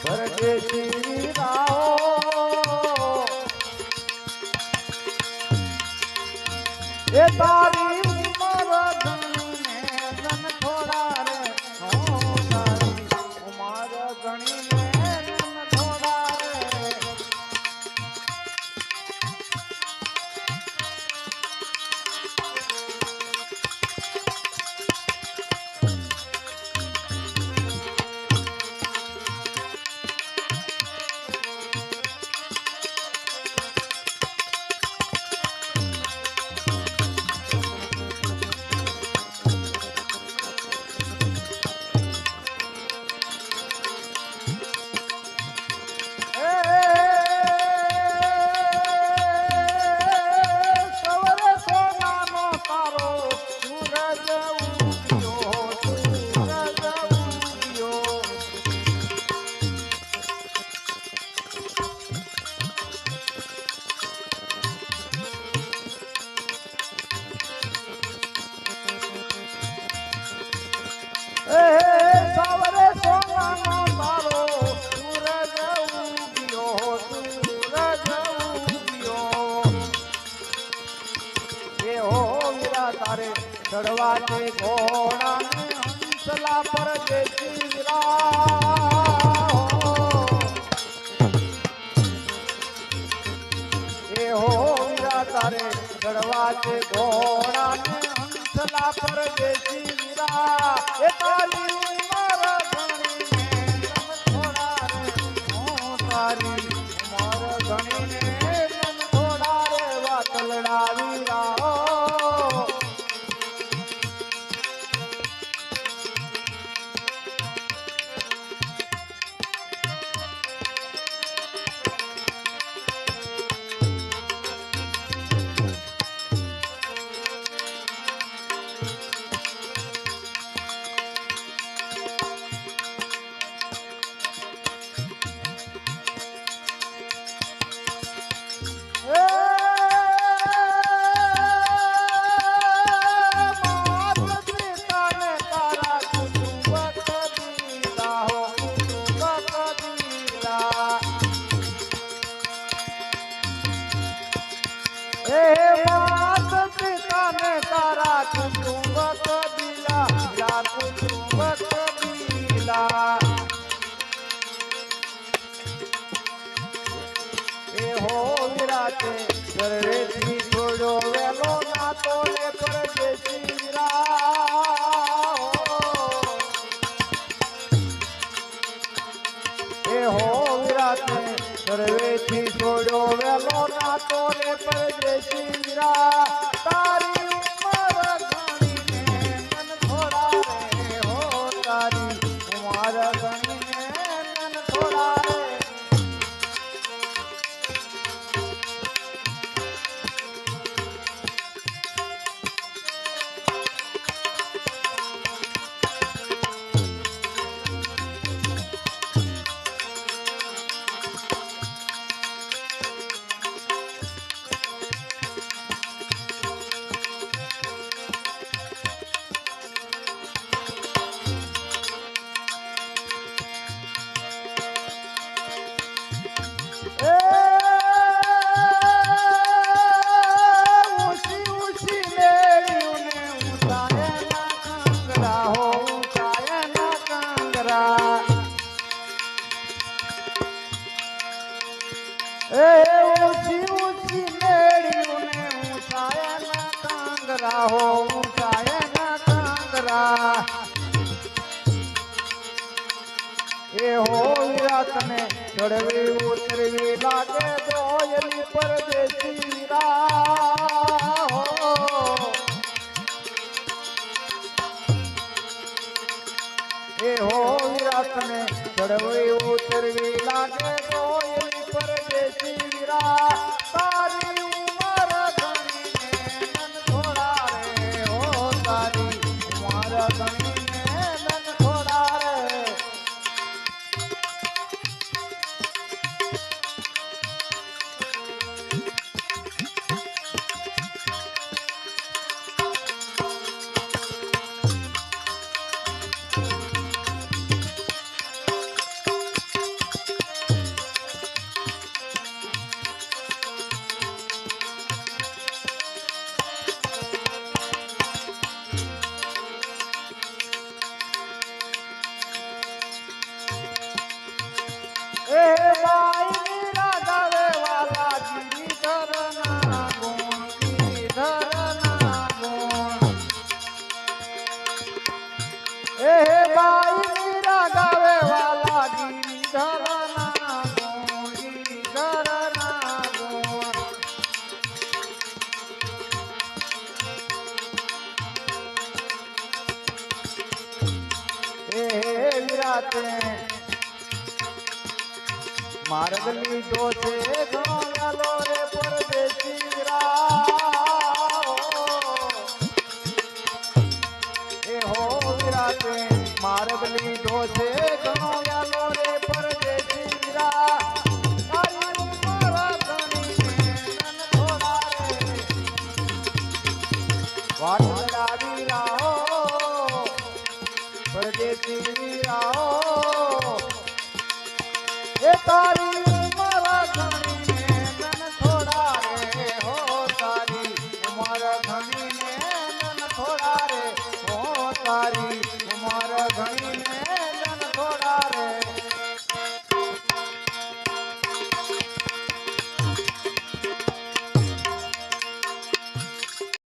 પરદેશી રાઓ એ તારી ઉમર ગણીને ધન થોડા રે તારી ઉમર ગણીને ધન થોડા રે તારે ચડવા છે ઘોડા હંસલા પર દેશી એ હો વીરા તારે ચડવા છે ઘોડા હંસલા પર દેશી વીરા એ તારી ઉમર ગણીને થોડા રે તારી ઉમર ગણીને થોડા રે વાતલડા વીરા ઘરેથી થોડો વેલો નાતો ને પરદેશી એ હો વિરાતે ઘરેથી થોડો વેલો નાતો ને પરદેશી તારી ઉમર ગણીને મન થોડા રે હો તારી ઉમર ગણીને મન થોડા રે એ હો તને ચડવી ઉતરવી લાગે દોયલી પરદેશી એ હો તને ચડવી ઉતરવી લાગે દોયલી પરદેશી તારી ઉમર ગણીને મન થોડા રે હો તારી ઉમર ગણીને મન થોડા રે એ હે બાઈ મીરા ગાવે વાલા ગિરિધર ના ગુણ ગિરિધર ના ગુણ એ હે વિરાતે માર્ગ લીધો છે ઘણો વેલો રે પરદેશી એ હો વિરાતે માર્ગ લીધો છે ઘણો વેલો રે પરદેશી તારી ઉંમર ઘણી નન થોડા રે વાટ લગાવી રાહો પરદેશી રાહો એ તારી